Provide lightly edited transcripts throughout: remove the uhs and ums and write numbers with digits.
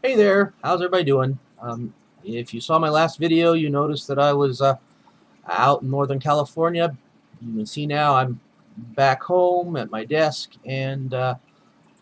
Hey there, how's everybody doing? If you saw my last video, you noticed that I was out in Northern California. You can see now I'm back home at my desk, and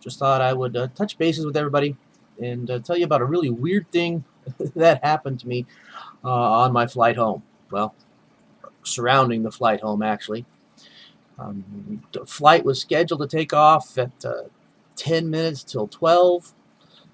just thought I would touch bases with everybody and tell you about a really weird thing that happened to me on my flight home. Well, surrounding the flight home, actually. The flight was scheduled to take off at 10 minutes till 12.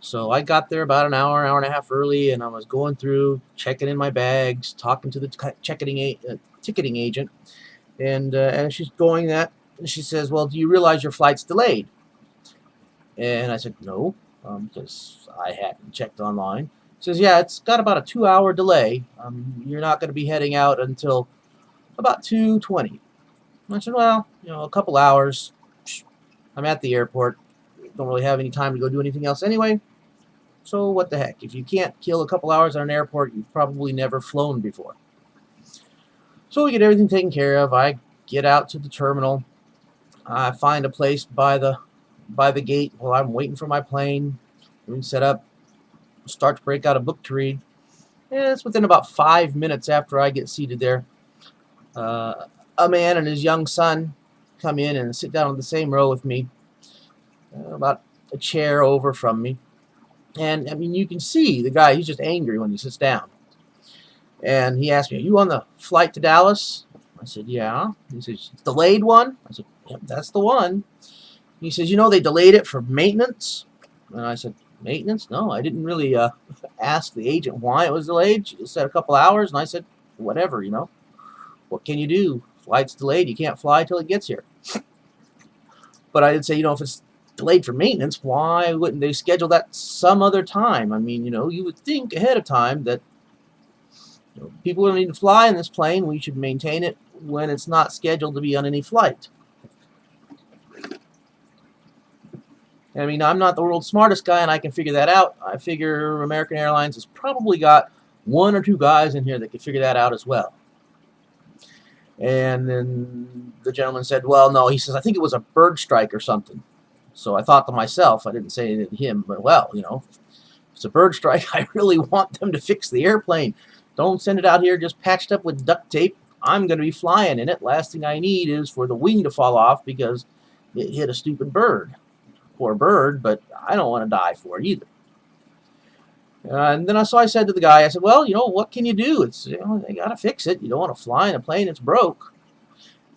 So I got there about an hour and a half early, and I was going through, checking in my bags, talking to the ticketing agent, and as she's going that, she says, "Well, do you realize your flight's delayed?" And I said, "No," because I hadn't checked online. She says, "Yeah, it's got about a 2-hour delay. You're not going to be heading out until about 2:20." I said, "Well, a couple hours. I'm at the airport. Don't really have any time to go do anything else anyway. So what the heck? If you can't kill a couple hours at an airport, you've probably never flown before." So we get everything taken care of. I get out to the terminal. I find a place by the gate while I'm waiting for my plane. Everything set up. Start to break out a book to read. And it's within about 5 minutes after I get seated there. A man and his young son come in and sit down on the same row with me, about a chair over from me. And I mean, you can see the guy, he's just angry when he sits down. And he asked me, "Are you on the flight to Dallas?" I said, "Yeah." He says, "Delayed one?" I said, "Yep, that's the one." He says, "They delayed it for maintenance?" And I said, "Maintenance? No, I didn't really ask the agent why it was delayed. She just said a couple hours." And I said, "Whatever, What can you do? Flight's delayed. You can't fly till it gets here." But I did say, if it's delayed for maintenance, why wouldn't they schedule that some other time? I mean, you would think ahead of time that people don't need to fly in this plane. We should maintain it when it's not scheduled to be on any flight. I mean, I'm not the world's smartest guy, and I can figure that out. I figure American Airlines has probably got one or two guys in here that can figure that out as well. And then the gentleman said, "Well, no," he says, "I think it was a bird strike or something." So I thought to myself, I didn't say anything to him, but well, if it's a bird strike, I really want them to fix the airplane. Don't send it out here just patched up with duct tape. I'm going to be flying in it. Last thing I need is for the wing to fall off because it hit a stupid bird. Poor bird, but I don't want to die for it either. And then I said to the guy, I said, "Well, what can you do? It's, they got to fix it. You don't want to fly in a plane that's broke."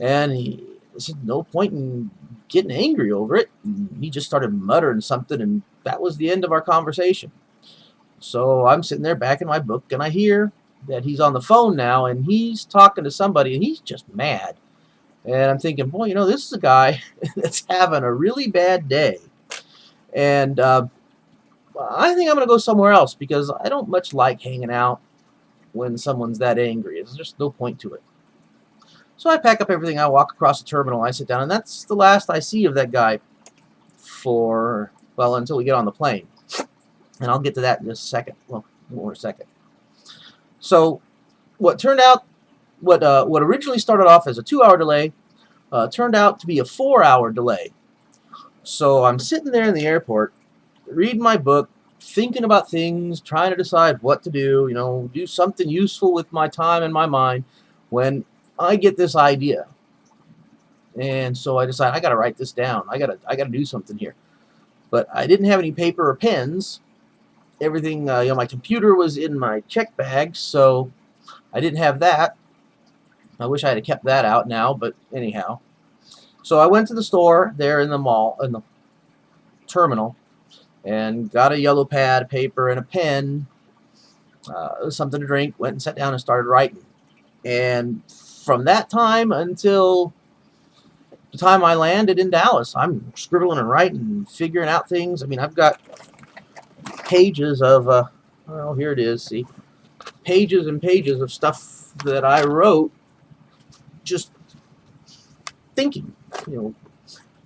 And he said, "No point in getting angry over it." And he just started muttering something, and that was the end of our conversation. So I'm sitting there back in my book, and I hear that he's on the phone now, and he's talking to somebody, and he's just mad. And I'm thinking, boy, this is a guy that's having a really bad day. And I think I'm going to go somewhere else because I don't much like hanging out when someone's that angry. There's just no point to it. So I pack up everything, I walk across the terminal, I sit down, and that's the last I see of that guy until we get on the plane. And I'll get to that in just a second. Well, more a second. So what originally started off as a 2-hour delay turned out to be a 4-hour delay. So I'm sitting there in the airport, reading my book, thinking about things, trying to decide what to do, do something useful with my time and my mind, when I get this idea. And so I decide I got to write this down. I got to do something here. But I didn't have any paper or pens. Everything, my computer was in my check bag, so I didn't have that. I wish I had kept that out now, but anyhow. So I went to the store there in the mall, in the terminal, and got a yellow pad, paper, and a pen, something to drink, went and sat down and started writing. And from that time until the time I landed in Dallas, I'm scribbling and writing and figuring out things. I mean, I've got pages of, here it is, see, pages and pages of stuff that I wrote just thinking.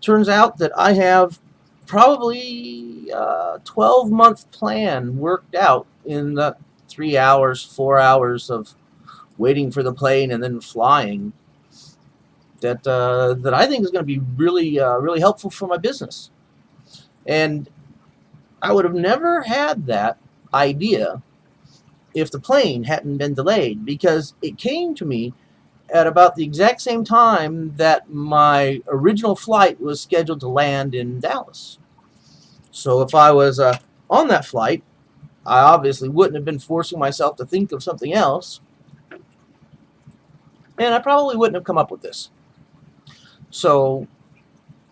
Turns out that I have probably a 12-month plan worked out in the 3 hours, 4 hours of waiting for the plane and then flying that I think is going to be really helpful for my business. And I would have never had that idea if the plane hadn't been delayed, because it came to me at about the exact same time that my original flight was scheduled to land in Dallas. So if I was on that flight, I obviously wouldn't have been forcing myself to think of something else, and I probably wouldn't have come up with this. So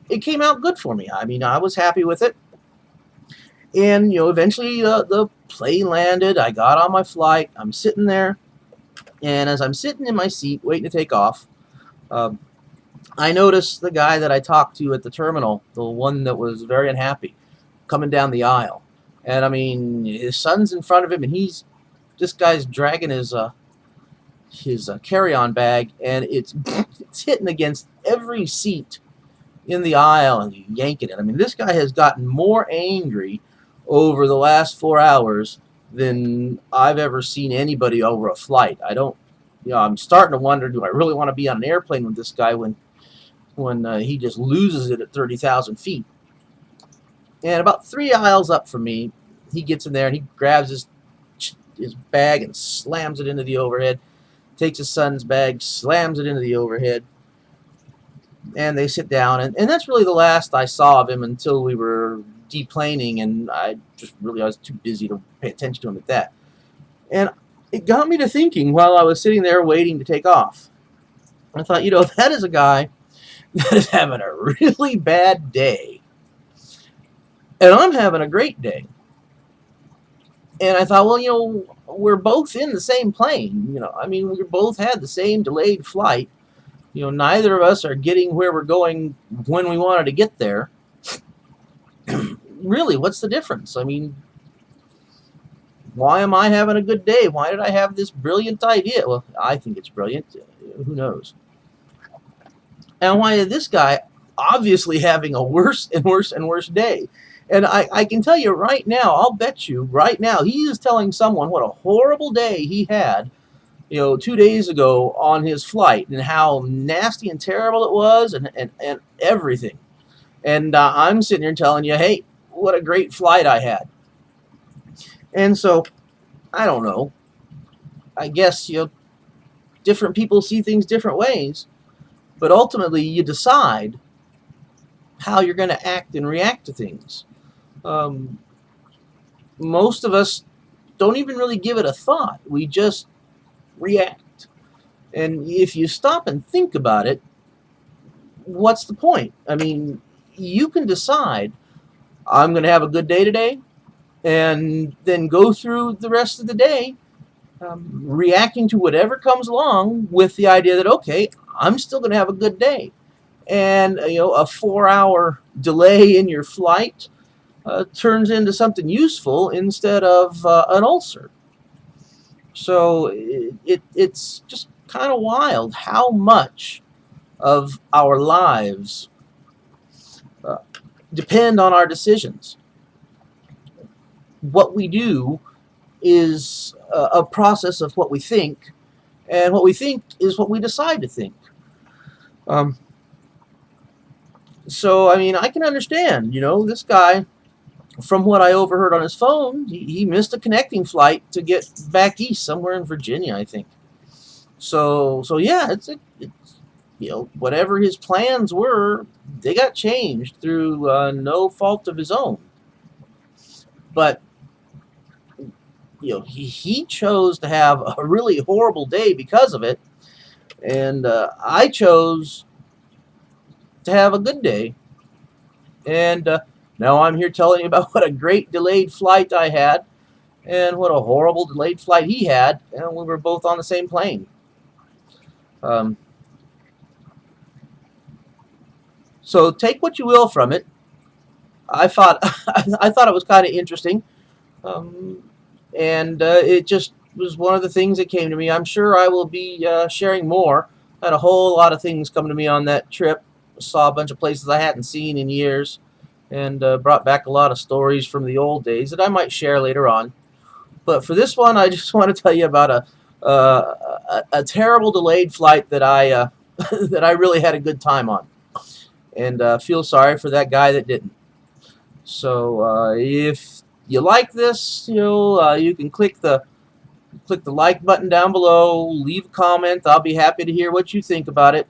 it came out good for me. I mean, I was happy with it. And, eventually the plane landed. I got on my flight. I'm sitting there. And as I'm sitting in my seat waiting to take off, I noticed the guy that I talked to at the terminal, the one that was very unhappy, coming down the aisle. And, I mean, his son's in front of him, and this guy's dragging his carry-on bag, and it's hitting against every seat in the aisle and yanking it. I mean, this guy has gotten more angry over the last 4 hours than I've ever seen anybody over a flight. I'm starting to wonder, do I really want to be on an airplane with this guy when he just loses it at 30,000 feet? And about 3 aisles up from me, he gets in there and he grabs his bag and slams it into the overhead, takes his son's bag, slams it into the overhead, and they sit down. And that's really the last I saw of him until we were deplaning, and I was too busy to pay attention to him at that. And it got me to thinking while I was sitting there waiting to take off. I thought, that is a guy that is having a really bad day. And I'm having a great day. And I thought, well, we're both in the same plane. I mean, we both had the same delayed flight. Neither of us are getting where we're going when we wanted to get there. Really, what's the difference? I mean, why am I having a good day? Why did I have this brilliant idea? Well, I think it's brilliant. Who knows? And why is this guy obviously having a worse and worse and worse day? And I can tell you right now, I'll bet you right now, he is telling someone what a horrible day he had, 2 days ago on his flight, and how nasty and terrible it was, and everything. And I'm sitting here telling you, hey, what a great flight I had. And so, I don't know. I guess, different people see things different ways, but ultimately you decide how you're going to act and react to things. Most of us don't even really give it a thought. We just react. And if you stop and think about it, what's the point? I mean, you can decide, I'm going to have a good day today, and then go through the rest of the day reacting to whatever comes along with the idea that, okay, I'm still going to have a good day. And, a 4-hour delay in your flight turns into something useful instead of an ulcer. So it's just kind of wild how much of our lives depend on our decisions. What we do is a process of what we think, and what we think is what we decide to think. So, I mean, I can understand, this guy, from what I overheard on his phone, he missed a connecting flight to get back east, somewhere in Virginia, I think. So yeah, it's whatever his plans were, they got changed through no fault of his own. But, he chose to have a really horrible day because of it, and I chose to have a good day. And now I'm here telling you about what a great delayed flight I had, and what a horrible delayed flight he had, and we were both on the same plane. So take what you will from it. I thought it was kind of interesting, and it just was one of the things that came to me. I'm sure I will be sharing more. I had a whole lot of things come to me on that trip. Saw a bunch of places I hadn't seen in years, and brought back a lot of stories from the old days that I might share later on. But for this one, I just want to tell you about a terrible delayed flight that I that I really had a good time on, and feel sorry for that guy that didn't. So if you like this, you can click the like button down below, leave a comment. I'll be happy to hear what you think about it.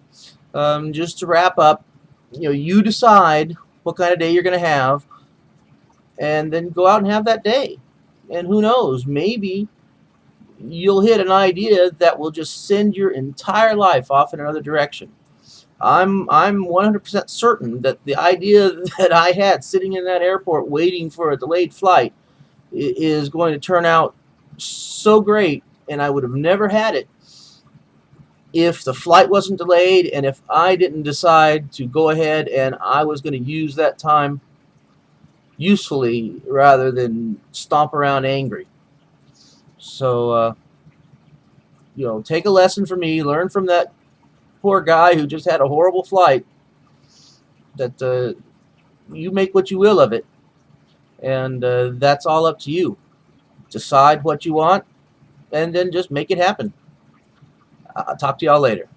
Just to wrap up, you decide what kind of day you're going to have, and then go out and have that day. And who knows, maybe you'll hit an idea that will just send your entire life off in another direction. I'm 100% certain that the idea that I had sitting in that airport waiting for a delayed flight is going to turn out so great, and I would have never had it if the flight wasn't delayed, and if I didn't decide to go ahead and I was going to use that time usefully rather than stomp around angry. So, take a lesson from me, learn from that poor guy who just had a horrible flight, that you make what you will of it, and that's all up to you. Decide what you want, and then just make it happen. I'll talk to y'all later.